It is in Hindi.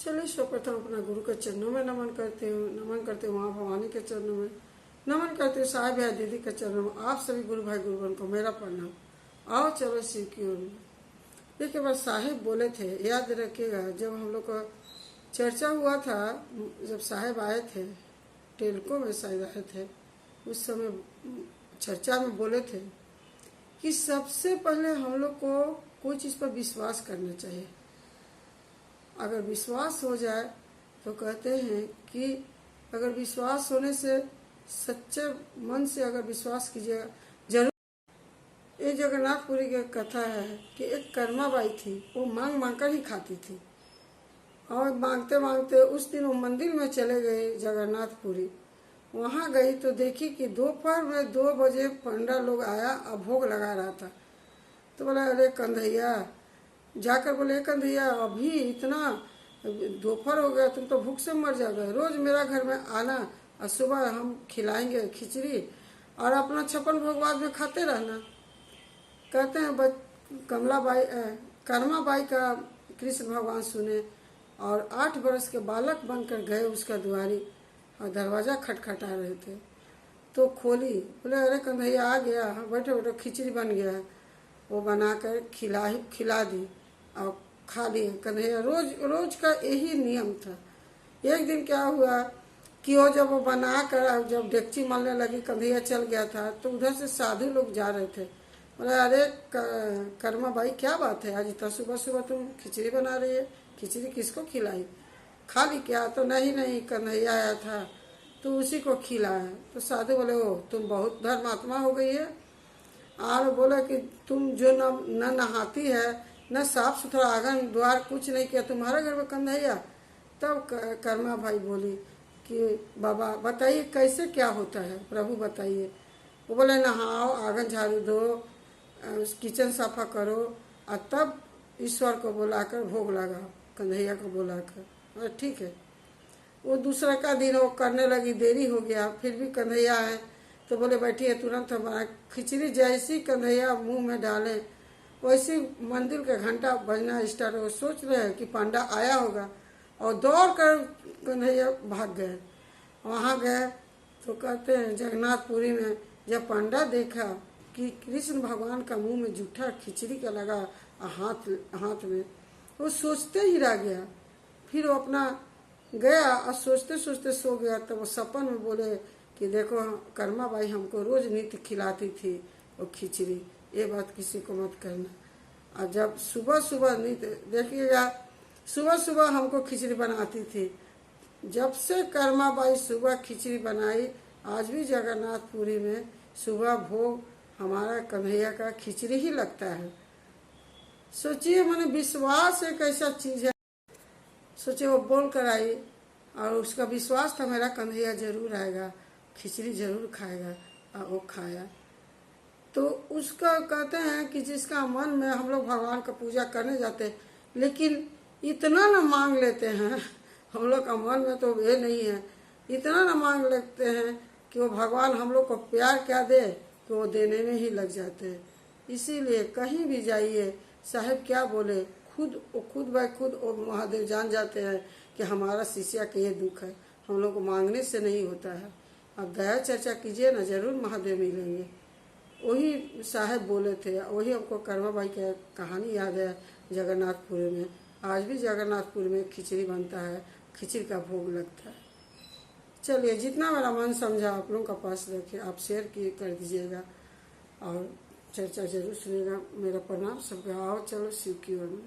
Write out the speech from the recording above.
चलिए सर्वप्रथम अपना गुरु के चरणों में नमन करते हूँ माँ भवानी के चरणों में नमन करते हूँ, साहब या दीदी के चरणों में आप सभी गुरु भाई गुरुबन को मेरा प्रणाम। आओ चलो शिव की ओर में। देखिए बस साहिब बोले थे, याद रखिएगा जब हम लोग का चर्चा हुआ था, जब साहिब आए थे टेलको में शायद आए थे, उस समय चर्चा में बोले थे कि सबसे पहले हम लोग को कोई चीज़ पर विश्वास करना चाहिए। अगर विश्वास हो जाए तो कहते हैं कि अगर विश्वास होने से सच्चे मन से अगर विश्वास कीजिएगा जरूर। ये जगन्नाथपुरी की कथा है कि एक कर्मा बाई थी, वो मांग मांग कर ही खाती थी और मांगते मांगते उस दिन वो मंदिर में चले गए जगन्नाथपुरी। वहाँ गई तो देखी कि दोपहर में 2 बजे पंडा लोग आया और भोग लगा रहा था। तो बोला अरे कंधैया, जाकर बोले कंधैया अभी इतना दोपहर हो गया, तुम तो भूख से मर जाओगे, रोज मेरा घर में आना और सुबह हम खिलाएंगे खिचड़ी और अपना 56 भोग बाद में खाते रहना। कहते हैं कमलाबाई कर्माबाई का कृष्ण भगवान सुने और 8 बरस के बालक बनकर गए उसका दुआरी और दरवाज़ा खटखटा रहे थे तो खोली। बोले अरे कन्हैया आ गया, बैठो बैठो खिचड़ी बन गया है। वो बनाकर खिला दी और खा लिए कन्हैया। रोज रोज का यही नियम था। एक दिन क्या हुआ कि वो जब वो बना कर जब डेगची मलने लगी, कन्हैया चल गया था तो उधर से साधु लोग जा रहे थे। बोले अरे कर्मा भाई क्या बात है, आज इतना सुबह सुबह तुम खिचड़ी बना रही है, खिचड़ी किसको खिलाई, खा ली क्या? तो नहीं कन्हैया आया था तो उसी को खिलाया। तो साधु बोले ओ तुम बहुत धर्मात्मा हो गई है। और बोला कि तुम जो न नहाती है न साफ सुथरा आंगन द्वार कुछ नहीं किया, तुम्हारे घर में कन्हैया। तब कर्मा भाई बोली कि बाबा बताइए कैसे क्या होता है, प्रभु बताइए। वो बोले नहाओ, आंगन झाड़ू दो, किचन साफा करो और तब ईश्वर को बुलाकर भोग लगाओ, कन्हैया को बुलाकर। ठीक है। वो दूसरा का दिन वो करने लगी, देरी हो गया, फिर भी कन्हैया आए तो बोले बैठिए तुरंत हमारा खिचड़ी। जैसी कन्हैया मुंह में डाले वैसे मंदिर का घंटा बजना स्टार्ट हो। सोच रहे हैं कि पांडा आया होगा और दौड़ कर कन्हैया भाग गए। वहाँ गए तो कहते हैं जगन्नाथपुरी में जब पांडा देखा कि कृष्ण भगवान का मुंह में जूठा खिचड़ी का लगा हाथ में, वो सोचते ही रह गया। फिर वो अपना गया और सोचते सोचते सो गया। तो वो सपन में बोले कि देखो कर्मा बाई हमको रोज नित्य खिलाती थी वो खिचड़ी, ये बात किसी को मत करना। और जब सुबह सुबह नित्य देखिएगा सुबह सुबह हमको खिचड़ी बनाती थी। जब से कर्मा बाई सुबह खिचड़ी बनाई, आज भी जगन्नाथपुरी में सुबह भोग हमारा कन्हैया का खिचड़ी ही लगता है। सोचिए मैंने विश्वास एक ऐसा चीज है। सोचिए वो बोल कर आई और उसका विश्वास था मेरा कन्हैया जरूर आएगा, खिचड़ी जरूर खाएगा, और वो खाया। तो उसका कहते हैं कि जिसका मन में हम लोग भगवान का पूजा करने जाते हैं लेकिन इतना ना मांग लेते हैं, हम लोग का मन में तो ये नहीं है, इतना ना मांग लेते हैं कि वो भगवान हम लोग को प्यार क्या दे कि वो देने में ही लग जाते हैं। इसीलिए कहीं भी जाइए साहब क्या बोले, खुद बाय खुद वो महादेव जान जाते हैं कि हमारा शिष्य का ये दुख है, हम लोग को मांगने से नहीं होता है। अब दया चर्चा कीजिए ना, जरूर महादेव मिलेंगे। वही साहब बोले थे, वही हमको कर्मा बाई की कहानी याद है जगन्नाथपुरी में। आज भी जगन्नाथपुरी में खिचड़ी बनता है, खिचड़ी का भोग लगता है। चलिए जितना मेरा मन समझा आप लोगों का पास रखे, आप शेयर किए कर दीजिएगा और चर्चा जरूर सुनिएगा। मेरा प्रणाम सबका। आओ चलो शिव की ओर में।